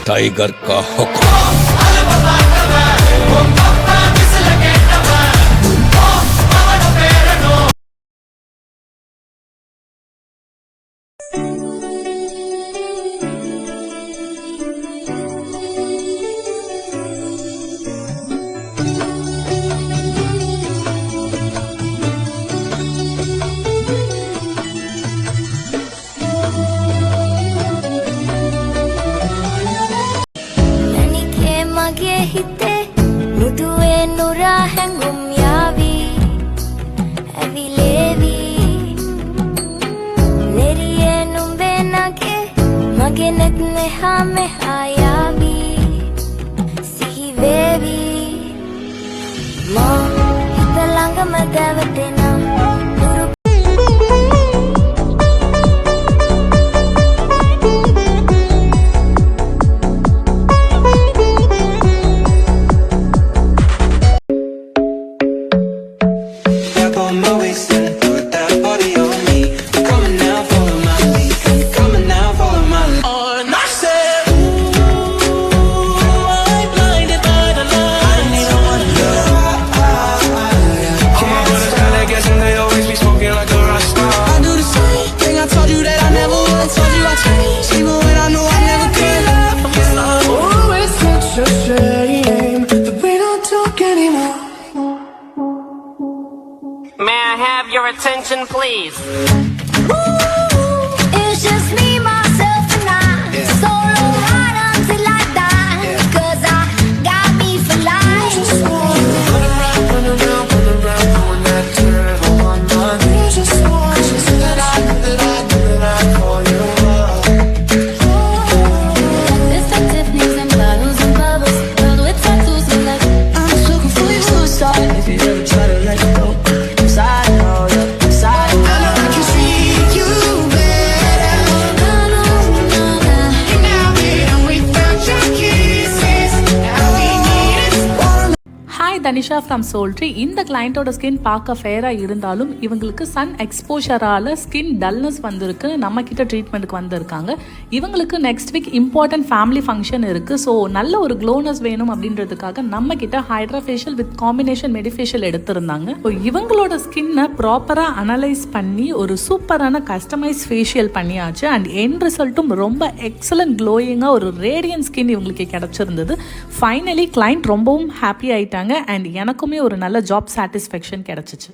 Tiger का हुक्म। May I have your attention, please? It's just me, myself, and I. Solo ride until I die. Cause I got me for life. Just run around, doing that terrible one night. You just want to say that I call you up. Destructive things and bottles and bubbles. Filled with tattoos and like I'm just looking for your suicide. If you ever try to let go. Tanisha from சோல்ட்ரி. இந்த கிளையண்டோட skin பார்க்க ஃபேராக இருந்தாலும் இவங்களுக்கு Sun எக்ஸ்போஷரால் skin dullness வந்திருக்கு. நம்ம கிட்ட ட்ரீட்மெண்ட்டுக்கு வந்திருக்காங்க. இவங்களுக்கு next week important family function இருக்குது. ஸோ நல்ல ஒரு க்ளோனஸ் வேணும் அப்படின்றதுக்காக நம்ம கிட்ட ஹைட்ரா ஃபேஷியல் வித் காம்பினேஷன் மெடிஃபேஷியல் எடுத்திருந்தாங்க. ஸோ இவங்களோட ஸ்கின்னை ப்ராப்பராக அனலைஸ் பண்ணி ஒரு சூப்பரான கஸ்டமைஸ் ஃபேஷியல் பண்ணியாச்சு. அண்ட் எண்ட் ரிசல்ட்டும் ரொம்ப எக்ஸலண்ட் க்ளோயிங்காக ஒரு ரேடியன் ஸ்கின் இவங்களுக்கு கிடச்சிருந்தது. ஃபைனலி கிளைண்ட் ரொம்பவும் ஹாப்பி ஆயிட்டாங்க. அண்ட் எனக்குமே ஒரு நல்ல ஜாப் சாட்டிஸ்ஃபேக்ஷன் கிடைச்சிச்சு.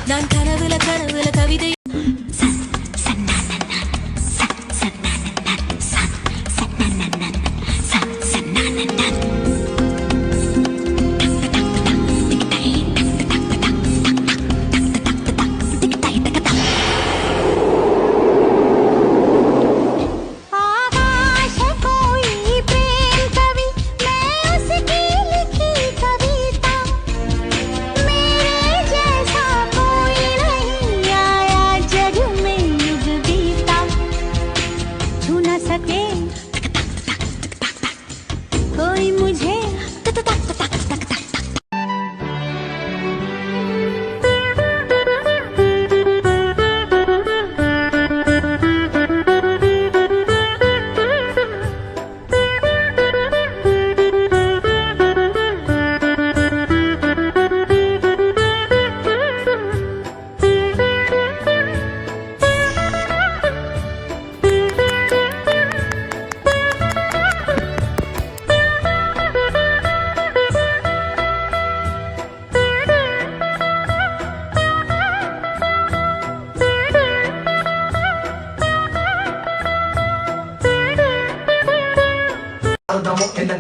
நான் கனவுல கவிதை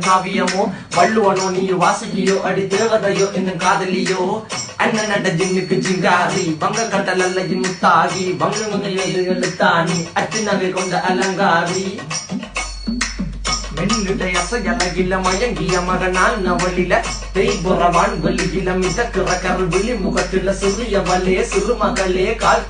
காவியமோ வள்ளுவனோ நீ வாசுகியோ அடி தேவதையோ என்னும் காதலியோ அண்ணன் நட்ட ஜின்னுக்கு ஜிங்காரி வங்க கட்டல் அல்ல முத்தாகி வங்க எழுத்தாணி அச்சு நகை கொண்ட அலங்காரி மென்னுடைய அசையலகில மயங்கிய மகனான் நவலில தேய்புறவான் வெளியில மிதக்கிற கருவிழி முகத்தில சிறியவளே சிறுமகளே கால்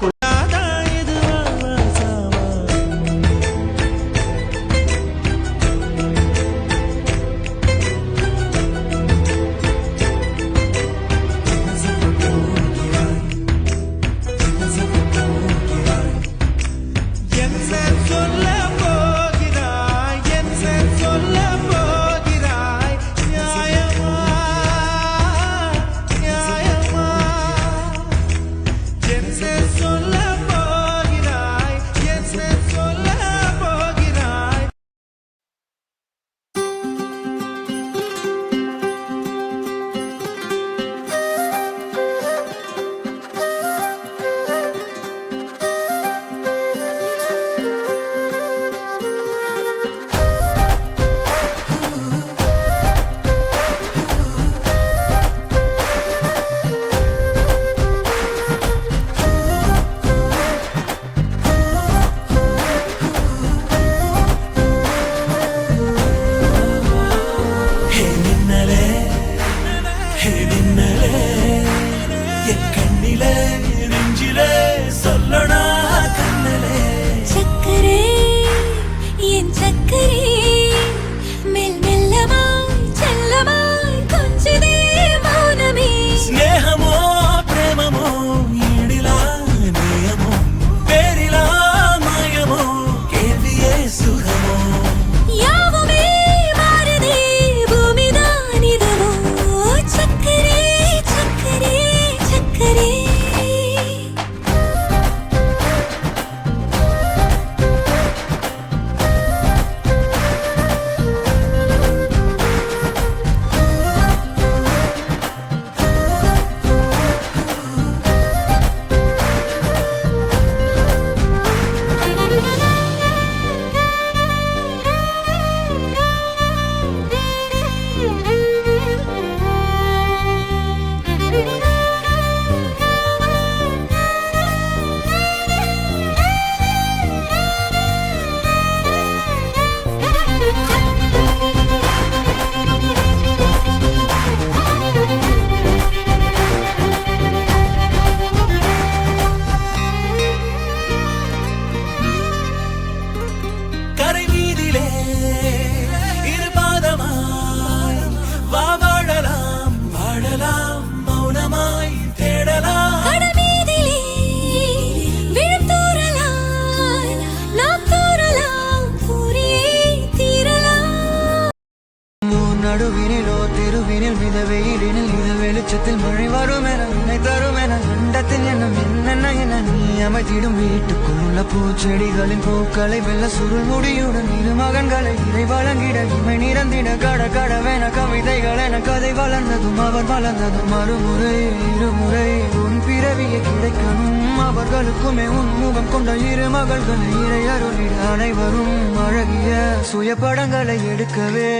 நடுவினிலோ திருவினில் மித வெயிலினில் இத வெளிச்சத்தில் மழை வரும் என உன்னை தரும் என அண்டத்தின் எண்ணம் என்னென்ன என நீ அமைத்திடும் வீட்டுக்குள்ள பூச்செடிகளின் பூக்களை வெள்ள சுருள் முடியுடன் இரு மகன்களை இதை வழங்கிட இமை நிறந்திட கட கடவென கவிதைகள் என கதை வளர்ந்ததும் அவர் வளர்ந்ததும் மறுமுறை இருமுறை உன் பிறவியை கிடைக்கணும் அவர்களுக்குமே உன் முகம் கொண்ட இரு மகள்களை இறை அருளிட அனைவரும் அழகிய சுய படங்களை எடுக்கவே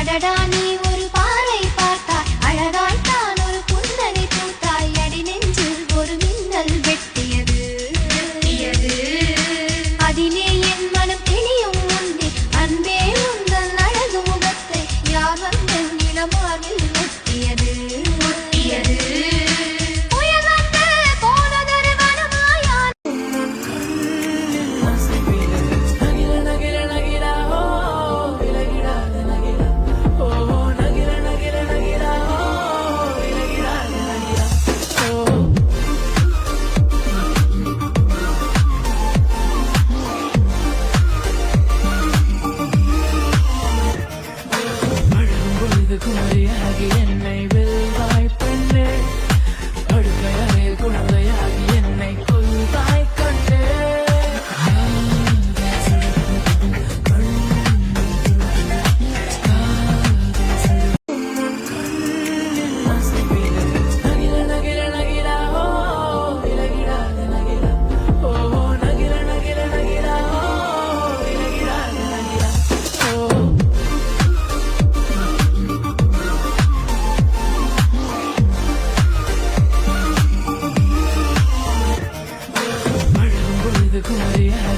அடடா நீ ஒரு பாறை பார்த்தாய் அழகாய் தான் ஒரு புன்னகை பூத்தாய் அடி நெஞ்சில் ஒரு மின்னல் வெட்டியது அதிலே என் மனம் தெளியும் முன்னே அன்பே உந்தன் அழகு முகத்தை யார் வந்து நிலமாவில் வெட்டியது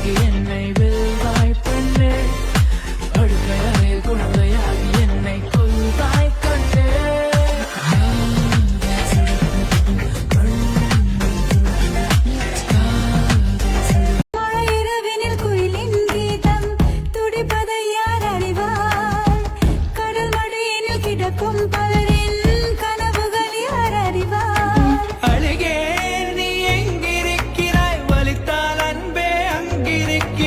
குழந்தையாகி என்னை வெல்வாய் பெண்ணே, படுக்கையறை குழந்தையாகி என்னை கொல்வாய் கண்ணே. இரவினில் குயிலின் கீதம் துடிப்பதை யார் அறிவார்? கடல் மடியினில் கிடக்கும் பலரின் கனவுகள் யார் அறிவார்? அழுகே நீ எங்கிருக்கிறாய், வலித்தால் அன்பே அங்கிருக்கிறாய்.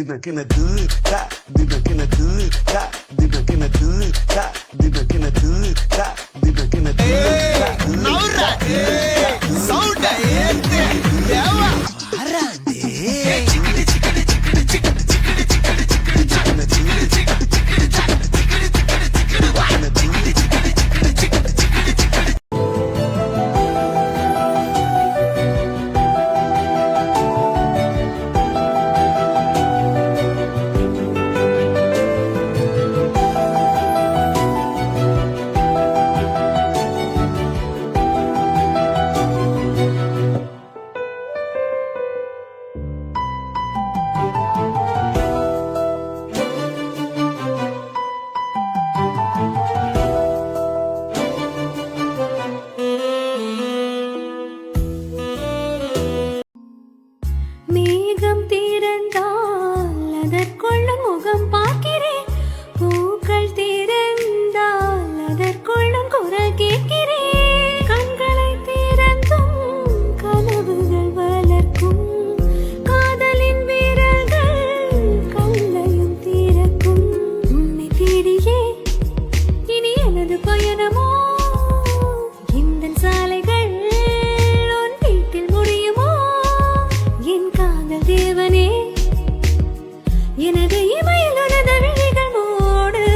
dinakina du da dinakina du da dinakina du da dinakina du da dinakina du naura sound ஏத்து தேவா அரண்டே சிக்கிடி சிக்கிடி சிக்கிடி சிக்கிடி சிக்கிடி சிக்கிடி சிக்கிடி சிக்கிடி சிக்கிடி சிக்கிடி மேகம் திறந்தால் அதற்குள்ள முகம் பார்க்கிறேன் பூக்கள் திறந்தால் அதற்குள்ளும் குரல் கேட்கிறேன் கண்களை திறந்தும் கனவுகள் வளர்க்கும் காதலின் வீரர்கள் கல்லையும் திறக்கும் உன்னை தேடியே இனி எனது பயணமோ இந்த சாலைகள் உன் வீட்டில் முடியுமோ என் காதல் தேவனே எனது இமையில் உனது விழிகள் மூடுவே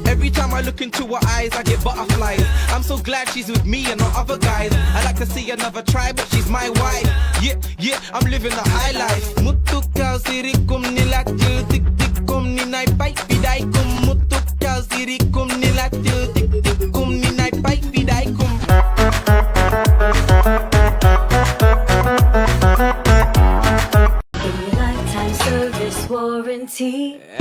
Every time I look into her eyes, I get butterflies. I'm so glad she's with me and not other guys. I like to see another try, but she's my wife. Yeah, I'm living the high life. Mutukal sirikum nilatil tik tikum ninai pai pidaikum. Mutukal sirikum nilatil tik tikum ninai pai pidaikum. lifetime service warranty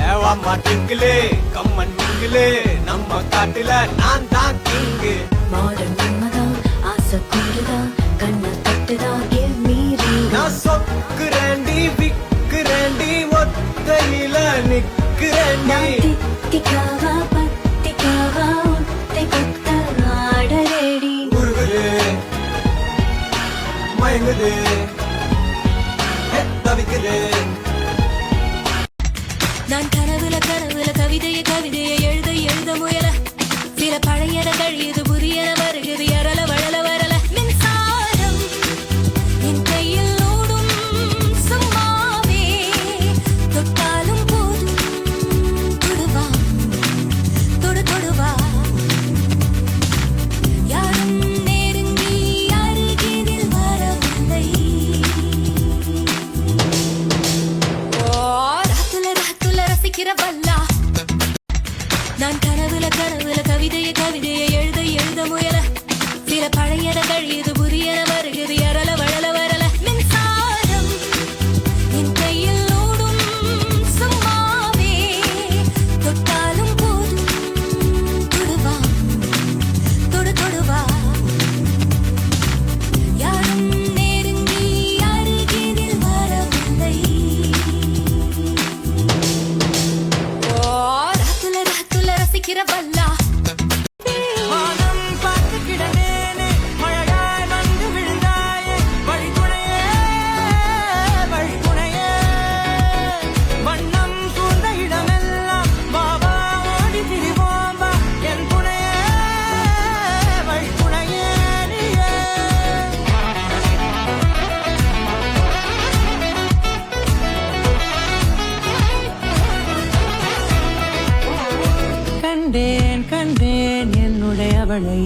ஏவாம்மா டிங்கிளே கம்மன் டிங்கிளே நம்ம காட்டுல நான் தான் king model நம்மதான் ஆசை கொண்டுதான் கண்ணை தட்டுதான் give me ring நான் சொக்குறேண்டி விக்குறேண்டி ஒத்தையில நிக்கிறேண்டி தித்திக்காவா பத்திக்காவா உத்தை கொத்த ஆடரேடி உருகுது மயங்குது தவிக்குது நான் கனவுல கவிதையை எழுத முயல சில பழையன கழியுது புதியன வருகிறது எரல வளல வரல மின்சாரம் என் கையில் ஓடும் சும்மாவே தொட்டாலும் போதும் தொடுவா தொடுவா யாரும் நெருங்கி அருகினில் வரவில்லை ராத்துல ரசிக்கிற வல்லா நான் கனவுல கவிதையை எழுத முயல சில பழையன கழியுது புதியன வருகிறது எரல வளல வரல மின்சாரம் என் கையில் ஓடும் சும்மாவே தொட்டாலும் போதும் தொடுவா தொடுவா யாரும் நெருங்கி அருகினில் வரவில்லை ராத்துல ரசிக்கிற வல்லா கண்டேன் என்னுடைய அவளை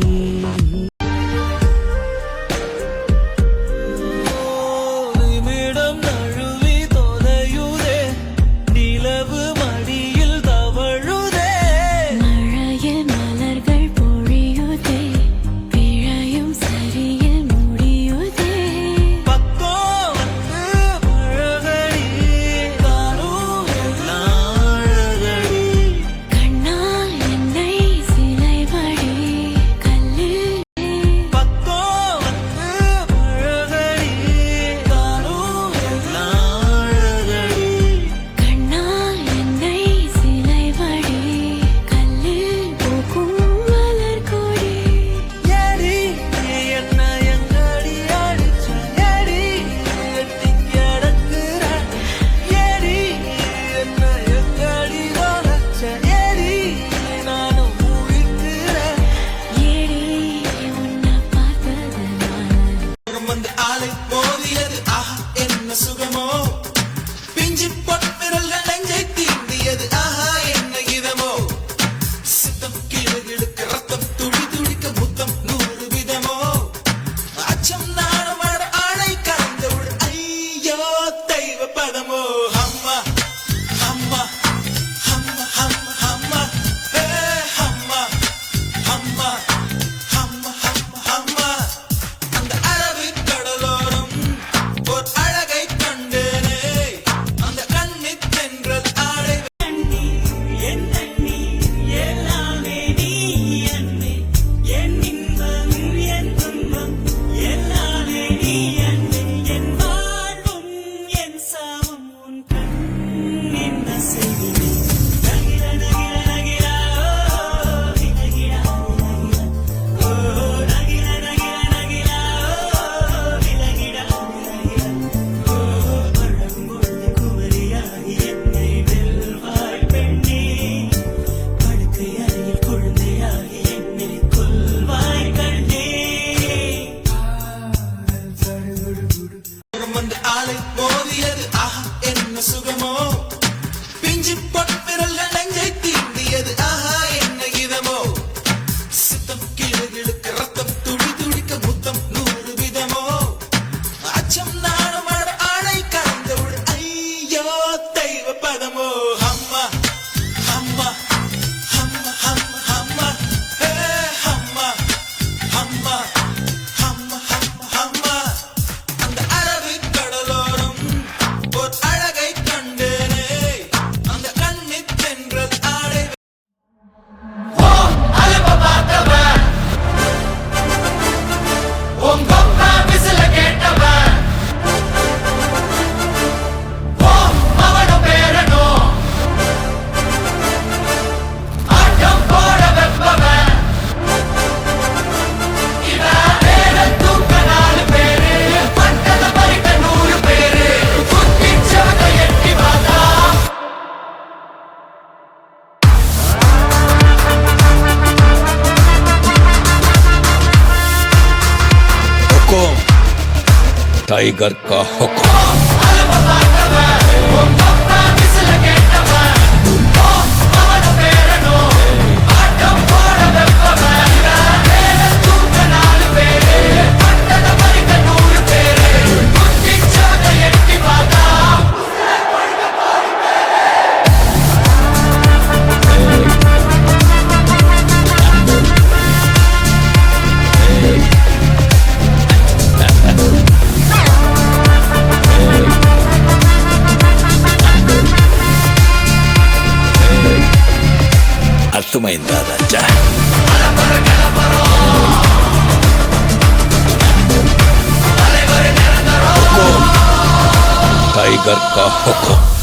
வேகம் வந்து ஆளை மோதியது ஆஹா என்ன சுகமோ பிஞ்சு பொன்விரல் நெஞ்சை தீண்டியது ஆஹா என்ன இதமோ சித்தம் கீழுக்கு ரத்தம் துடி துடிக்க முத்தம் 100 விதமோ அச்சம் நானும் ஆளை கலந்தவுள் ஐயோ தெய்வ பதமோ அம்மா அம்மா அம்மா அம்மா அம்மா ஹே அம்மா அம்மா அம்மா அம்மா அம்மா அந்த அரபிக் கடலோரம் ஒரு அழகை கண்டேனே அந்த கண்ணித் தென்றல் ஆடை टाइगर का हुक्म अर्थमैंदा राजा टाइगर का हुक्म